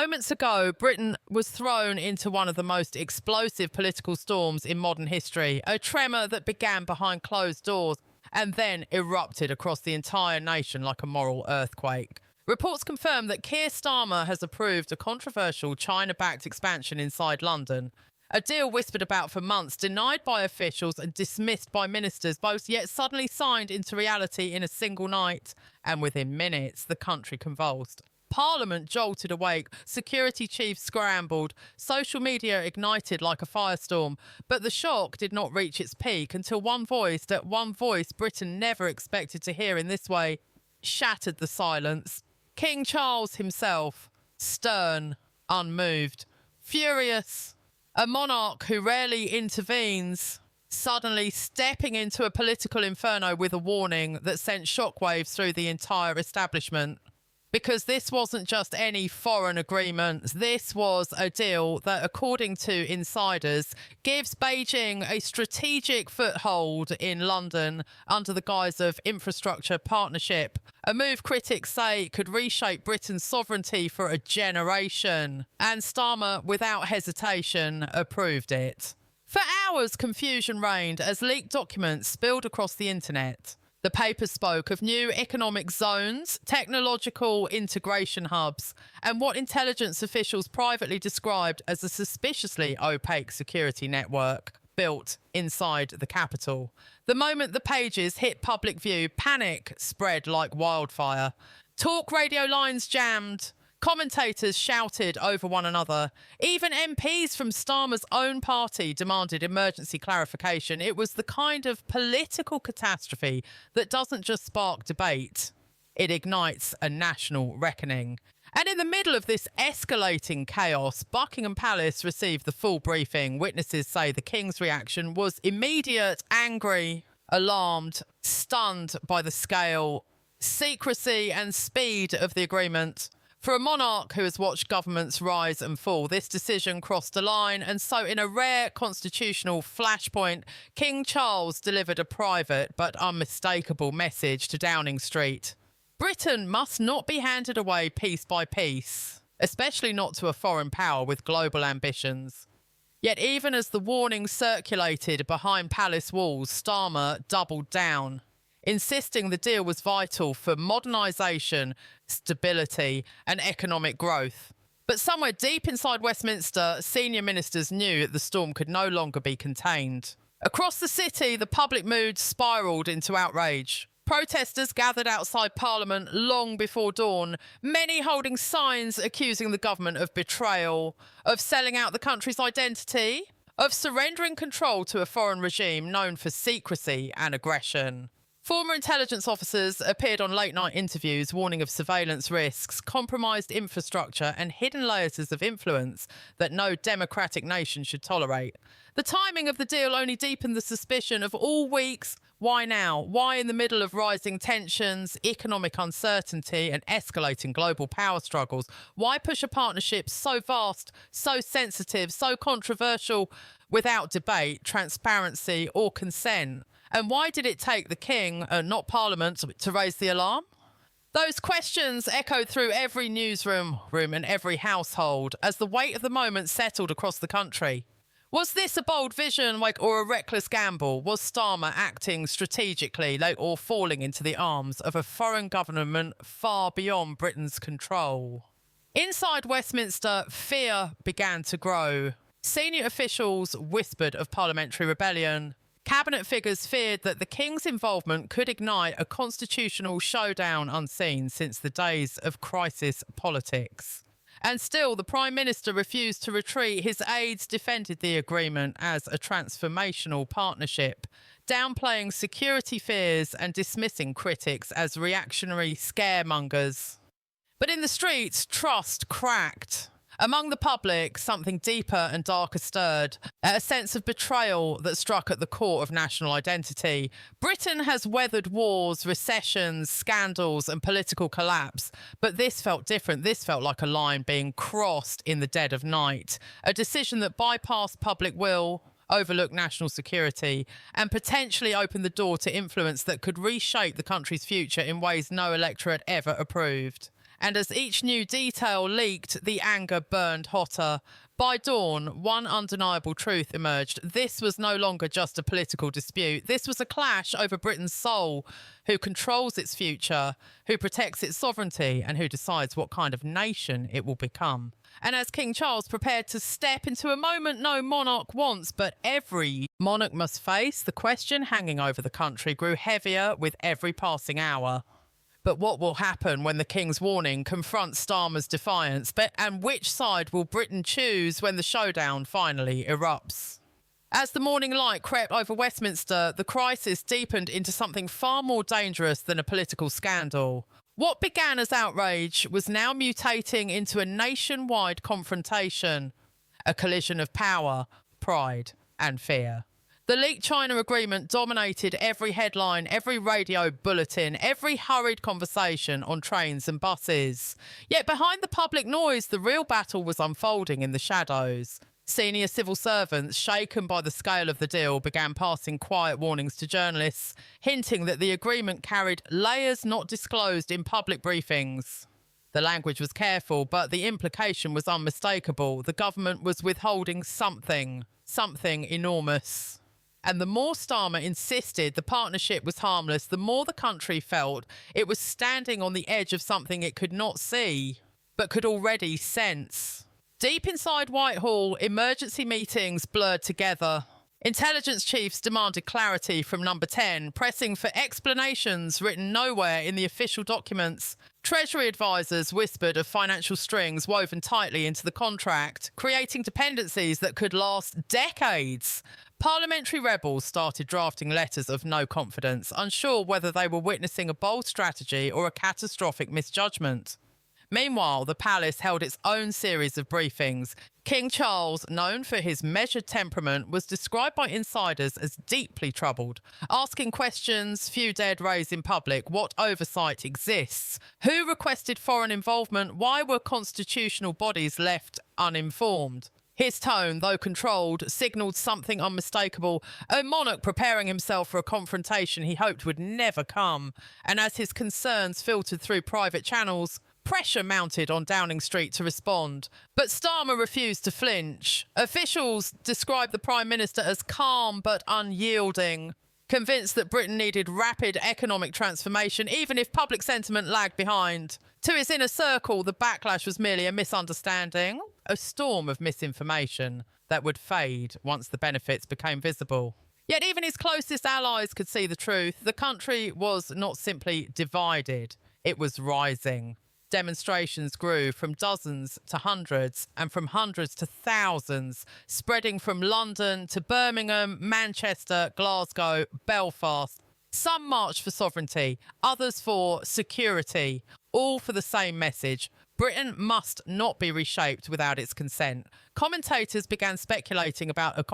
Moments ago, Britain was thrown into one of the most explosive political storms in modern history, a tremor that began behind closed doors and then erupted across the entire nation like a moral earthquake. Reports confirm that Keir Starmer has approved a controversial China-backed expansion inside London, a deal whispered about for months, denied by officials and dismissed by ministers, both yet suddenly signed into reality in a single night, and within minutes the country convulsed. Parliament jolted awake, security chiefs scrambled, social media ignited like a firestorm, but the shock did not reach its peak until one voice Britain never expected to hear in this way shattered the silence. King Charles himself, stern, unmoved, furious, a monarch who rarely intervenes, suddenly stepping into a political inferno with a warning that sent shockwaves through the entire establishment. Because this wasn't just any foreign agreement, this was a deal that, according to insiders, gives Beijing a strategic foothold in London under the guise of infrastructure partnership. A move critics say could reshape Britain's sovereignty for a generation. And Starmer, without hesitation, approved it. For hours, confusion reigned as leaked documents spilled across the internet. The paper spoke of new economic zones, technological integration hubs, and what intelligence officials privately described as a suspiciously opaque security network built inside the capital. The moment the pages hit public view, panic spread like wildfire. Talk radio lines jammed. Commentators shouted over one another. Even MPs from Starmer's own party demanded emergency clarification. It was the kind of political catastrophe that doesn't just spark debate, it ignites a national reckoning. And in the middle of this escalating chaos, Buckingham Palace received the full briefing. Witnesses say the King's reaction was immediate, angry, alarmed, stunned by the scale, secrecy and speed of the agreement. For a monarch who has watched governments rise and fall, this decision crossed a line, and so in a rare constitutional flashpoint, King Charles delivered a private but unmistakable message to Downing Street. Britain must not be handed away piece by piece, especially not to a foreign power with global ambitions. Yet even as the warning circulated behind palace walls, Starmer doubled down, insisting the deal was vital for modernisation, stability and economic growth. But somewhere deep inside Westminster, senior ministers knew that the storm could no longer be contained. Across the city, the public mood spiralled into outrage. Protesters gathered outside Parliament long before dawn, many holding signs accusing the government of betrayal, of selling out the country's identity, of surrendering control to a foreign regime known for secrecy and aggression. Former intelligence officers appeared on late-night interviews warning of surveillance risks, compromised infrastructure and hidden layers of influence that no democratic nation should tolerate. The timing of the deal only deepened the suspicion of all weeks. Why now? Why in the middle of rising tensions, economic uncertainty and escalating global power struggles? Why push a partnership so vast, so sensitive, so controversial without debate, transparency or consent? And why did it take the King, not Parliament, to raise the alarm? Those questions echoed through every newsroom and every household as the weight of the moment settled across the country. Was this a bold vision or a reckless gamble? Was Starmer acting strategically or falling into the arms of a foreign government far beyond Britain's control? Inside Westminster, fear began to grow. Senior officials whispered of parliamentary rebellion. Cabinet figures feared that the King's involvement could ignite a constitutional showdown unseen since the days of crisis politics. And still, the Prime Minister refused to retreat. His aides defended the agreement as a transformational partnership, downplaying security fears and dismissing critics as reactionary scaremongers. But in the streets, trust cracked. Among the public, something deeper and darker stirred, a sense of betrayal that struck at the core of national identity. Britain has weathered wars, recessions, scandals and political collapse, but this felt different. This felt like a line being crossed in the dead of night, a decision that bypassed public will, overlooked national security and potentially opened the door to influence that could reshape the country's future in ways no electorate ever approved. And as each new detail leaked, the anger burned hotter. By dawn, one undeniable truth emerged. This was no longer just a political dispute. This was a clash over Britain's soul, who controls its future, who protects its sovereignty, and who decides what kind of nation it will become. And as King Charles prepared to step into a moment no monarch wants, but every monarch must face, the question hanging over the country grew heavier with every passing hour. But what will happen when the King's warning confronts Starmer's defiance? And which side will Britain choose when the showdown finally erupts? As the morning light crept over Westminster, the crisis deepened into something far more dangerous than a political scandal. What began as outrage was now mutating into a nationwide confrontation, a collision of power, pride, and fear. The leaked China agreement dominated every headline, every radio bulletin, every hurried conversation on trains and buses. Yet behind the public noise, the real battle was unfolding in the shadows. Senior civil servants, shaken by the scale of the deal, began passing quiet warnings to journalists, hinting that the agreement carried layers not disclosed in public briefings. The language was careful, but the implication was unmistakable. The government was withholding something enormous. And the more Starmer insisted the partnership was harmless, the more the country felt it was standing on the edge of something it could not see, but could already sense. Deep inside Whitehall, emergency meetings blurred together. Intelligence chiefs demanded clarity from Number 10, pressing for explanations written nowhere in the official documents. Treasury advisors whispered of financial strings woven tightly into the contract, creating dependencies that could last decades. Parliamentary rebels started drafting letters of no confidence, unsure whether they were witnessing a bold strategy or a catastrophic misjudgment. Meanwhile, the palace held its own series of briefings. King Charles, known for his measured temperament, was described by insiders as deeply troubled, asking questions few dared raise in public. What oversight exists? Who requested foreign involvement? Why were constitutional bodies left uninformed? His tone, though controlled, signalled something unmistakable, a monarch preparing himself for a confrontation he hoped would never come. And as his concerns filtered through private channels, pressure mounted on Downing Street to respond. But Starmer refused to flinch. Officials described the Prime Minister as calm but unyielding, convinced that Britain needed rapid economic transformation, even if public sentiment lagged behind. To his inner circle, the backlash was merely a misunderstanding, a storm of misinformation that would fade once the benefits became visible. Yet even his closest allies could see the truth. The country was not simply divided, it was rising. Demonstrations grew from dozens to hundreds, and from hundreds to thousands, spreading from London to Birmingham, Manchester, Glasgow, Belfast. Some marched for sovereignty, others for security, all for the same message: Britain must not be reshaped without its consent. Commentators began speculating about a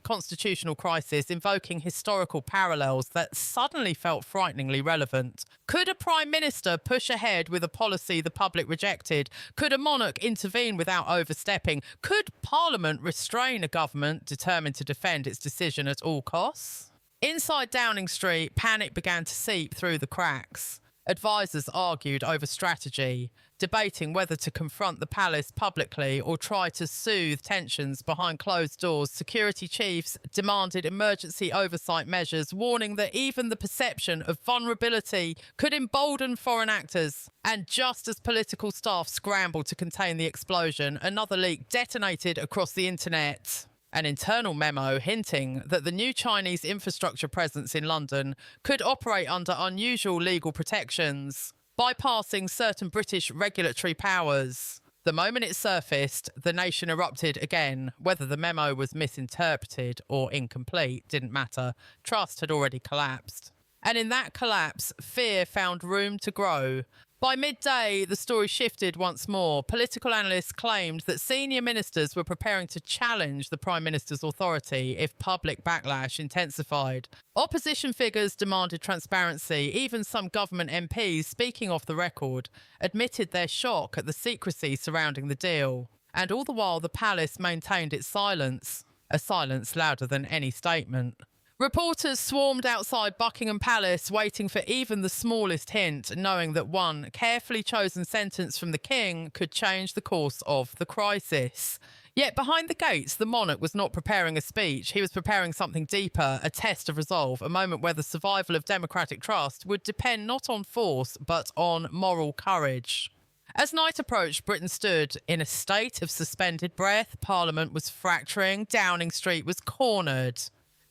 constitutional crisis, invoking historical parallels that suddenly felt frighteningly relevant. Could a prime minister push ahead with a policy the public rejected? Could a monarch intervene without overstepping? Could Parliament restrain a government determined to defend its decision at all costs? Inside Downing Street, panic began to seep through the cracks. Advisors argued over strategy, debating whether to confront the palace publicly or try to soothe tensions behind closed doors. Security chiefs demanded emergency oversight measures, warning that even the perception of vulnerability could embolden foreign actors. And just as political staff scrambled to contain the explosion, another leak detonated across the internet. An internal memo hinting that the new Chinese infrastructure presence in London could operate under unusual legal protections, bypassing certain British regulatory powers. The moment it surfaced, the nation erupted again. Whether the memo was misinterpreted or incomplete didn't matter. Trust had already collapsed. And in that collapse, fear found room to grow. By midday, the story shifted once more. Political analysts claimed that senior ministers were preparing to challenge the Prime Minister's authority if public backlash intensified. Opposition figures demanded transparency. Even some government MPs, speaking off the record, admitted their shock at the secrecy surrounding the deal. And all the while, the palace maintained its silence, a silence louder than any statement. Reporters swarmed outside Buckingham Palace, waiting for even the smallest hint, knowing that one carefully chosen sentence from the king could change the course of the crisis. Yet behind the gates, the monarch was not preparing a speech. He was preparing something deeper, a test of resolve, a moment where the survival of democratic trust would depend not on force, but on moral courage. As night approached, Britain stood in a state of suspended breath. Parliament was fracturing. Downing Street was cornered.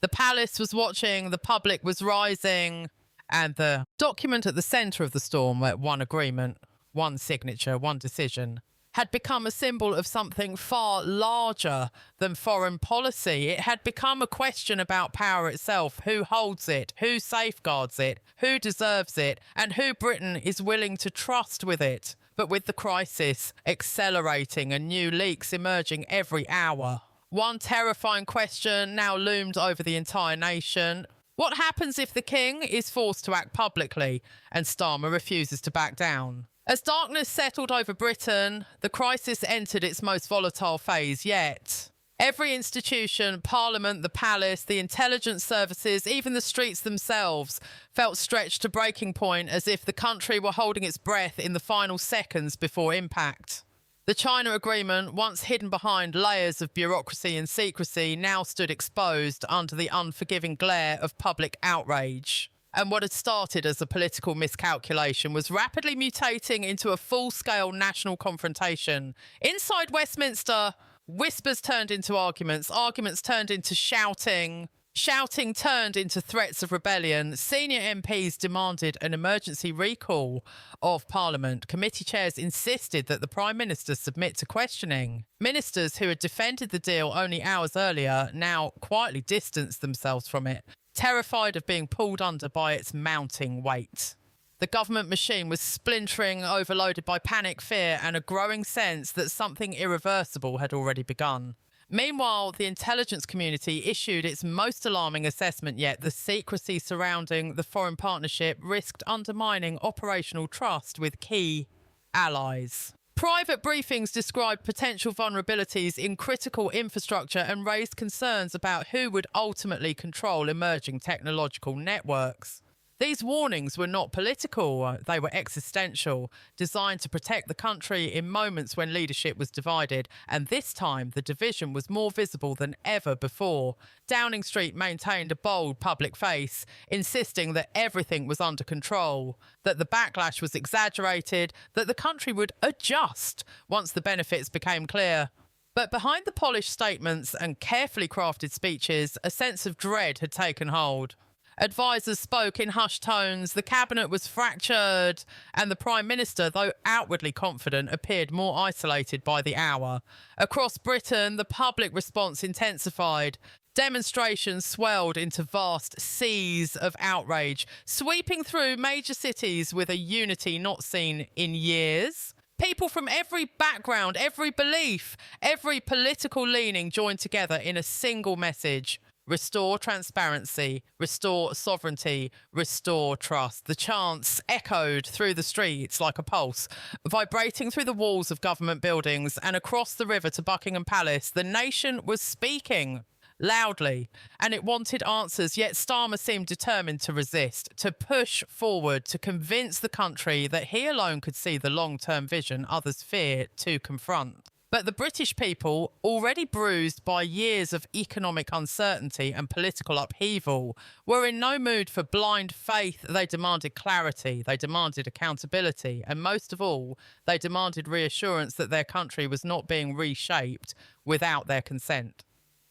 The palace was watching, the public was rising, and the document at the centre of the storm, where one agreement, one signature, one decision, had become a symbol of something far larger than foreign policy. It had become a question about power itself, who holds it, who safeguards it, who deserves it, and who Britain is willing to trust with it. But with the crisis accelerating and new leaks emerging every hour, one terrifying question now loomed over the entire nation. What happens if the king is forced to act publicly and Starmer refuses to back down? As darkness settled over Britain, the crisis entered its most volatile phase yet. Every institution, Parliament, the palace, the intelligence services, even the streets themselves, felt stretched to breaking point, as if the country were holding its breath in the final seconds before impact. The China agreement, once hidden behind layers of bureaucracy and secrecy, now stood exposed under the unforgiving glare of public outrage. And what had started as a political miscalculation was rapidly mutating into a full-scale national confrontation. Inside Westminster, whispers turned into arguments, arguments turned into shouting, shouting turned into threats of rebellion. Senior MPs demanded an emergency recall of Parliament. Committee chairs insisted that the Prime Minister submit to questioning. Ministers who had defended the deal only hours earlier now quietly distanced themselves from it, terrified of being pulled under by its mounting weight. The government machine was splintering, overloaded by panic, fear, and a growing sense that something irreversible had already begun. Meanwhile, the intelligence community issued its most alarming assessment yet. The secrecy surrounding the foreign partnership risked undermining operational trust with key allies. Private briefings described potential vulnerabilities in critical infrastructure and raised concerns about who would ultimately control emerging technological networks. These warnings were not political, they were existential, designed to protect the country in moments when leadership was divided, and this time the division was more visible than ever before. Downing Street maintained a bold public face, insisting that everything was under control, that the backlash was exaggerated, that the country would adjust once the benefits became clear. But behind the polished statements and carefully crafted speeches, a sense of dread had taken hold. Advisers spoke in hushed tones, the cabinet was fractured, and the Prime Minister, though outwardly confident, appeared more isolated by the hour. Across Britain, the public response intensified. Demonstrations swelled into vast seas of outrage, sweeping through major cities with a unity not seen in years. People from every background, every belief, every political leaning joined together in a single message. Restore transparency, restore sovereignty, restore trust. The chants echoed through the streets like a pulse, vibrating through the walls of government buildings and across the river to Buckingham Palace. The nation was speaking loudly, and it wanted answers, yet Starmer seemed determined to resist, to push forward, to convince the country that he alone could see the long-term vision others fear to confront. But the British people, already bruised by years of economic uncertainty and political upheaval, were in no mood for blind faith. They demanded clarity, they demanded accountability, and most of all, they demanded reassurance that their country was not being reshaped without their consent.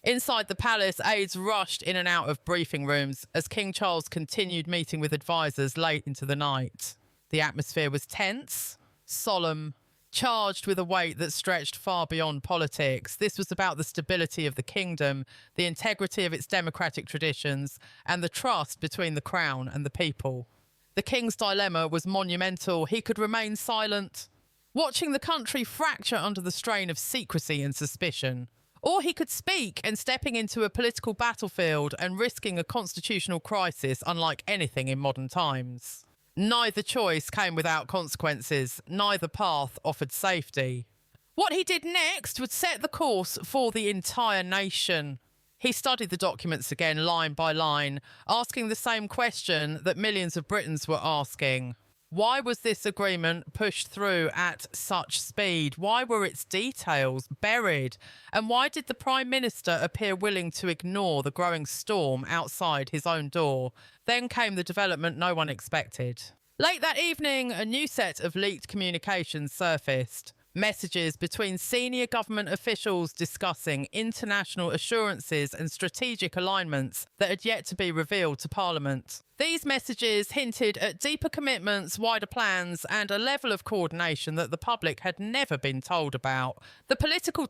Inside the palace, aides rushed in and out of briefing rooms as King Charles continued meeting with advisers late into the night. The atmosphere was tense, solemn, charged with a weight that stretched far beyond politics. This was about the stability of the kingdom, the integrity of its democratic traditions, and the trust between the crown and the people. The king's dilemma was monumental. He could remain silent, watching the country fracture under the strain of secrecy and suspicion. Or he could speak and stepping into a political battlefield and risking a constitutional crisis unlike anything in modern times. Neither choice came without consequences. Neither path offered safety. What he did next would set the course for the entire nation. He studied the documents again line by line, asking the same question that millions of Britons were asking. Why was this agreement pushed through at such speed? Why were its details buried? And why did the Prime Minister appear willing to ignore the growing storm outside his own door? Then came the development no one expected. Late that evening, a new set of leaked communications surfaced. Messages between senior government officials discussing international assurances and strategic alignments that had yet to be revealed to Parliament. These messages hinted at deeper commitments, wider plans, and a level of coordination that the public had never been told about. The political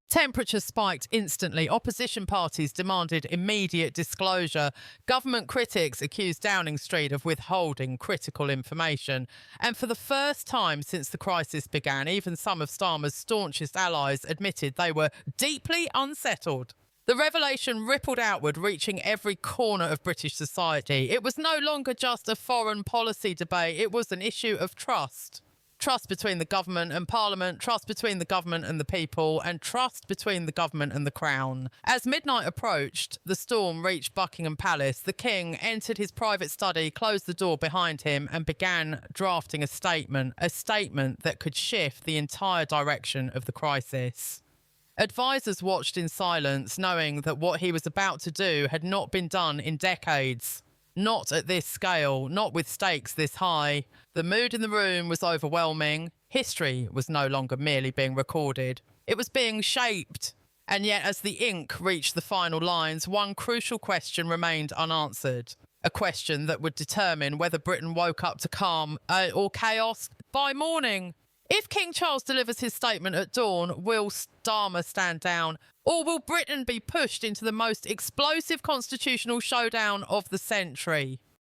temperature spiked instantly. Opposition parties demanded immediate disclosure. Government critics accused Downing Street of withholding critical information. And for the first time since the crisis began, even some of Starmer's staunchest allies admitted they were deeply unsettled. The revelation rippled outward, reaching every corner of British society. It was no longer just a foreign policy debate, it was an issue of trust. Trust between the government and Parliament, trust between the government and the people, and trust between the government and the Crown. As midnight approached, the storm reached Buckingham Palace. The King entered his private study, closed the door behind him, and began drafting a statement that could shift the entire direction of the crisis. Advisors watched in silence, knowing that what he was about to do had not been done in decades. Not at this scale, not with stakes this high. The mood in the room was overwhelming. History was no longer merely being recorded. It was being shaped. And yet, as the ink reached the final lines, one crucial question remained unanswered. A question that would determine whether Britain woke up to calm or chaos by morning. If King Charles delivers his statement at dawn, will Starmer stand down? Or will Britain be pushed into the most explosive constitutional showdown of the century?